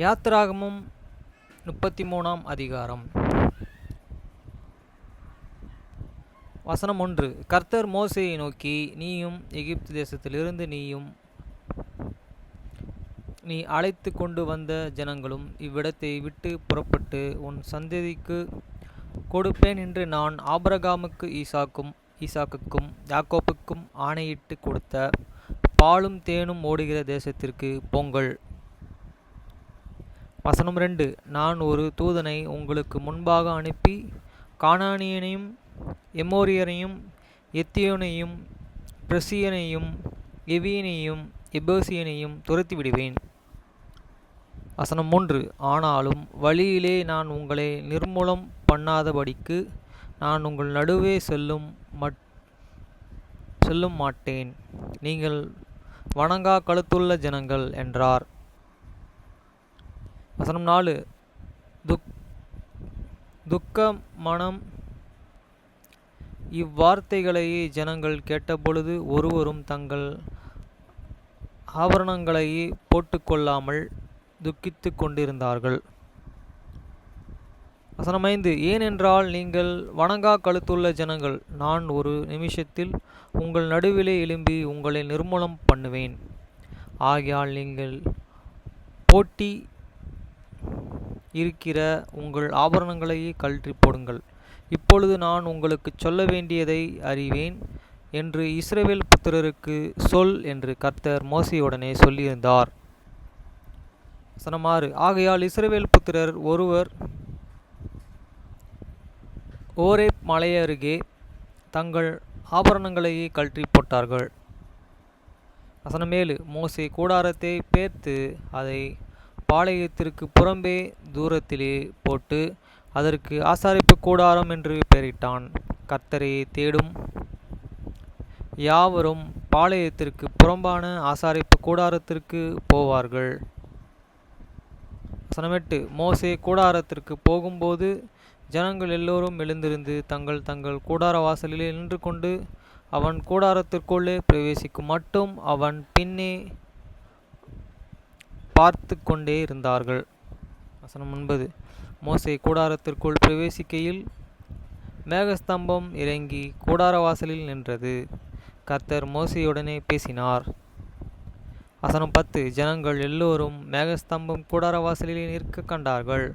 யாத்திராகமம் 33 அதிகாரம். வசனம் 1. கர்த்தர் மோசேயை நோக்கி, நீயும் எகிப்து தேசத்திலிருந்து நீ அழைத்து கொண்டு வந்த ஜனங்களும் இவ்விடத்தை விட்டு புறப்பட்டு உன் சந்ததிக்கு கொடுப்பேன் என்று நான் ஆபிரகாமுக்கு ஈசாக்குக்கும் யாக்கோப்புக்கும் ஆணையிட்டு கொடுத்த பாலும் தேனும் ஓடுகிற தேசத்திற்கு போங்கள். வசனம் 2. நான் ஒரு தூதனை உங்களுக்கு முன்பாக அனுப்பி கானானியனையும் எமோரியரையும் எத்தியோனையும் பிரசியனையும் எவியனையும் எபூசியனையும் துரத்தி விடுவேன். வசனம் 3. ஆனாலும் வழியிலே நான் உங்களை நிர்மூலம் பண்ணாதபடிக்கு நான் உங்கள் நடுவே செல்லும் மாட்டேன். நீங்கள் வணங்கா கழுத்துள்ள ஜனங்கள் என்றார். வசனம் 4. துக்க மனம். இவ்வார்த்தைகளை ஜனங்கள் கேட்டபொழுது ஒருவரும் தங்கள் ஆபரணங்களை போட்டுக்கொள்ளாமல் துக்கித்து கொண்டிருந்தார்கள். வசனம் 5. ஏனென்றால் நீங்கள் வணங்கா கழுத்துள்ள ஜனங்கள், நான் ஒரு நிமிஷத்தில் உங்கள் நடுவிலே எழும்பி உங்களை நிர்மூலம் பண்ணுவேன். ஆகையால் நீங்கள் போட்டி இருக்கிற உங்கள் ஆபரணங்களை கழற்றி போடுங்கள். இப்பொழுது நான் உங்களுக்கு சொல்ல வேண்டியதை அறிவேன் என்று இஸ்ரவேல் புத்திரருக்கு சொல் என்று கர்த்தர் மோசேயுடனே சொல்லியிருந்தார். வசனம் 6. ஆகையால் இஸ்ரவேல் புத்திரர் ஒருவர் ஓரேப் மலையருகே தங்கள் ஆபரணங்களை கழற்றி போட்டார்கள். வசனம் 7. மோசே கூடாரத்தை பேர்த்து அதை பாளையத்திற்கு புறம்பே தூரத்திலே போட்டு அதற்கு ஆசாரிப்பு கூடாரம் என்று பெயரிட்டான். கர்த்தரை தேடும் யாவரும் பாளையத்திற்கு புறம்பான ஆசாரிப்பு கூடாரத்திற்கு போவார்கள். வசனம் 8. மோசே கூடாரத்திற்கு போகும்போது ஜனங்கள் எல்லோரும் எழுந்திருந்து தங்கள் தங்கள் கூடார வாசலிலே நின்று கொண்டு அவன் கூடாரத்திற்குள்ளே பிரவேசிக்கும் மட்டும் அவன் பின்னே பார்த்து கொண்டே இருந்தார்கள். வசனம் 9. மோசே கூடாரத்திற்குள் பிரவேசிக்கையில் மேகஸ்தம்பம் இறங்கி கூடார வாசலில் நின்றது. கர்த்தர் மோசேயுடனே பேசினார். வசனம் 10. ஜனங்கள் எல்லோரும் மேகஸ்தம்பம் கூடார வாசலிலே நிற்க கண்டார்கள்.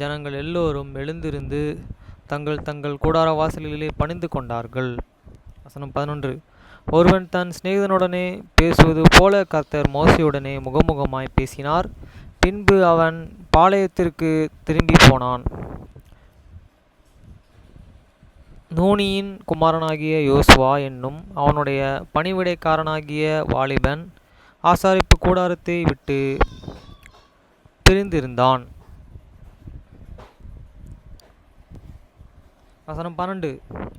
ஜனங்கள் எல்லோரும் எழுந்திருந்து தங்கள் தங்கள் கூடார வாசலிலே பணிந்து கொண்டார்கள். வசனம் 11. ஒருவன் தன் சிநேகிதனுடனே பேசுவது போல கர்த்தர் மோசேயுடனே முகமுகமாய் பேசினார். பின்பு அவன் பாளையத்திற்கு திரும்பி போனான். நூனியின் குமாரனாகிய யோசுவா என்னும் அவனுடைய பணிவிடைக்காரனாகிய வாலிபன் ஆசாரிப்பு கூடாரத்தை விட்டு பிரிந்திருந்தான். வசனம் 12.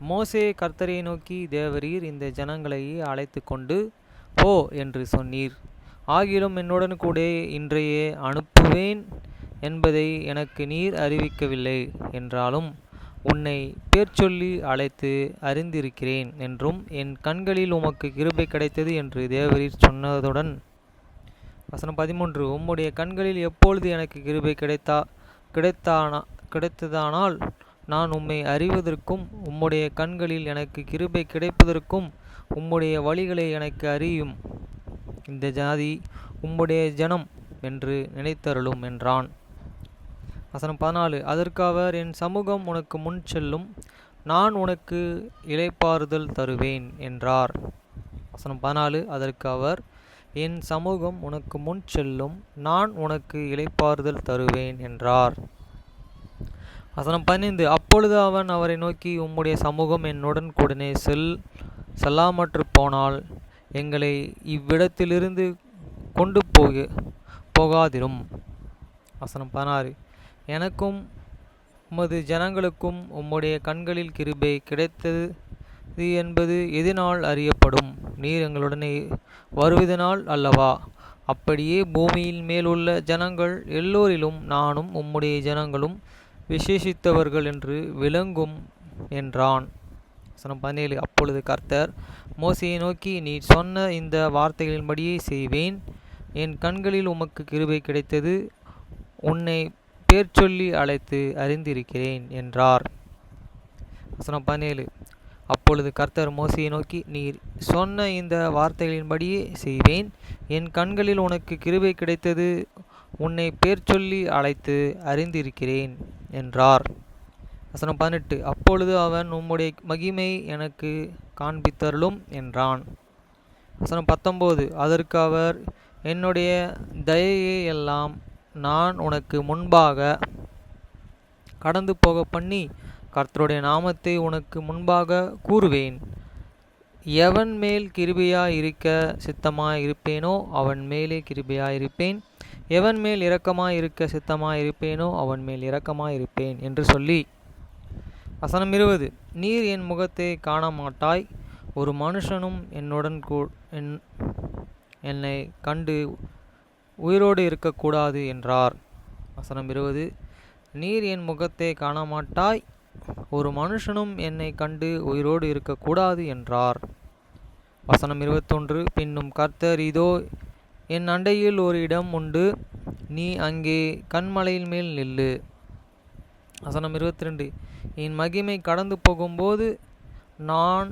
மோசே கர்த்தரை நோக்கி, தேவரீர் இந்த ஜனங்களை அழைத்து கொண்டு போ என்று சொன்னீர். ஆகிலும் என்னுடன் கூட இன்றையே அனுப்புவேன் என்பதை எனக்கு நீர் அறிவிக்கவில்லை என்றாலும் உன்னை பேர் சொல்லி அழைத்து அறிந்திருக்கிறேன் என்றும் என் கண்களில் உமக்கு கிருபை கிடைத்தது என்று தேவரீர் சொன்னதுடன். வசனம் 13. உம்முடைய கண்களில் எப்பொழுது எனக்கு கிருபை கிடைத்ததானால் நான் உம்மை அறிவதற்கும் உம்முடைய கண்களில் எனக்கு கிருபை கிடைப்பதற்கும் உம்முடைய வழிகளை எனக்கு அறியும். இந்த ஜாதி உம்முடைய ஜனம் என்று நினைத்தருளும் என்றான். வசனம் 14. அதற்கு அவர், என் சமூகம் உனக்கு முன் செல்லும், நான் உனக்கு இளைப்பாறுதல் தருவேன் என்றார். வசனம் 14. அதற்கு அவர், என் சமூகம் உனக்கு முன் செல்லும், நான் உனக்கு இளைப்பாறுதல் தருவேன் என்றார். வசனம் 15. அப்பொழுது அவன் அவரை நோக்கி, உம்முடைய சமூகம் என்னுடன் கூடனே செல்லாமற்று போனால் எங்களை இவ்விடத்திலிருந்து கொண்டு போகாதிரும். வசனம் 16. எனக்கும் உமது ஜனங்களுக்கும் உம்முடைய கண்களில் கிருபை கிடைத்தது என்பது எதினால் அறியப்படும்? நீர் எங்களுடனே வருவதனால் அல்லவா? அப்படியே பூமியின் மேலுள்ள ஜனங்கள் எல்லோரிலும் நானும் உம்முடைய ஜனங்களும் விசேஷித்தவர்கள் என்று விளங்கும் என்றான். வசனம் 17. அப்பொழுது கர்த்தர் மோசேயை நோக்கி, நீ சொன்ன இந்த வார்த்தைகளின்படியே செய்வேன். என் கண்களில் உமக்கு கிருபை கிடைத்தது, உன்னை பேர் சொல்லி அழைத்து அறிந்திருக்கிறேன் என்றார். வசனம் 17. அப்பொழுது கர்த்தர் மோசேயை நோக்கி, நீர் சொன்ன இந்த வார்த்தைகளின்படியே செய்வேன். என் கண்களில் உனக்கு கிருபை கிடைத்தது. உன்னை பேர் சொல்லி அழைத்து அறிந்திருக்கிறேன் என்றார். வசனம் 18. அப்பொழுது அவன், உம்முடைய மகிமை எனக்கு காண்பித்தருளும் என்றான். வசனம் 19. அதற்கு அவர், என்னுடைய தயையை எல்லாம் நான் உனக்கு முன்பாக கடந்து போக பண்ணி கர்த்தருடைய நாமத்தை உனக்கு முன்பாக கூறுவேன். எவன் மேல் கிருபையாய் இருக்க சித்தமாய் இருப்பேனோ அவன் மேலே கிருபையாய் இருப்பேன். எவன் மேல் இரக்கமாய் இருக்க சித்தமாய் இருப்பேனோ அவன் மேல் இரக்கமாய் இருப்பேன் என்று சொல்லி. வசனம் 20. நீர் என் முகத்தை காண மாட்டாய். ஒரு மனுஷனும் என்னுடன் என்னை கண்டு உயிரோடு இருக்கக்கூடாது என்றார். வசனம் 20. நீர் என் முகத்தை காண மாட்டாய். ஒரு மனுஷனும் என்னை கண்டு உயிரோடு இருக்கக்கூடாது என்றார். வசனம் 21. பின்னும் கர்த்தர், இதோ என் அண்டையில் ஒரு இடம் உண்டு. நீ அங்கே கன்மலையின் மேல் நில்லு. வசனம் 22. என் மகிமை கடந்து போகும்போது நான்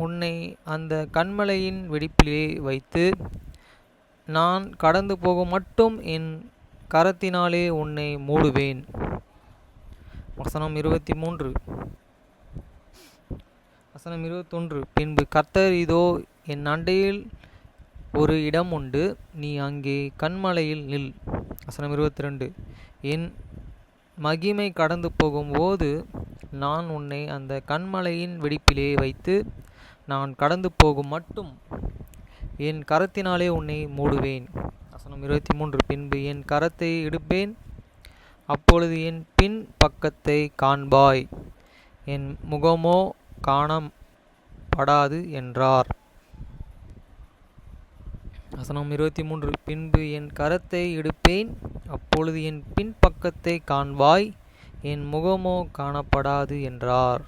உன்னை அந்த கன்மலையின் வெடிப்பிலே வைத்து நான் கடந்து போகும் மட்டும் என் கரத்தினாலே உன்னை மூடுவேன். வசனம் 23. வசனம் 21. பின்பு கர்த்தர், இதோ என் அண்டையில் ஒரு இடம் உண்டு. நீ அங்கே கன்மலையில் நில். வசனம் 22. என் மகிமை கடந்து போகும்போது நான் உன்னை அந்த கன்மலையின் வெடிப்பிலே வைத்து நான் கடந்து போகும் மட்டும் என் கரத்தினாலே உன்னை மூடுவேன். வசனம் 23. பின்பு என் கரத்தை எடுப்பேன். அப்பொழுது என் பின் பக்கத்தை காண்பாய். என் முகமோ காணப்படாது என்றார். வசனம் 23. பின்பு என் கரத்தை எடுப்பேன். அப்பொழுது என் பின்பக்கத்தை காண்பாய். என் முகமோ காணப்படாது என்றார்.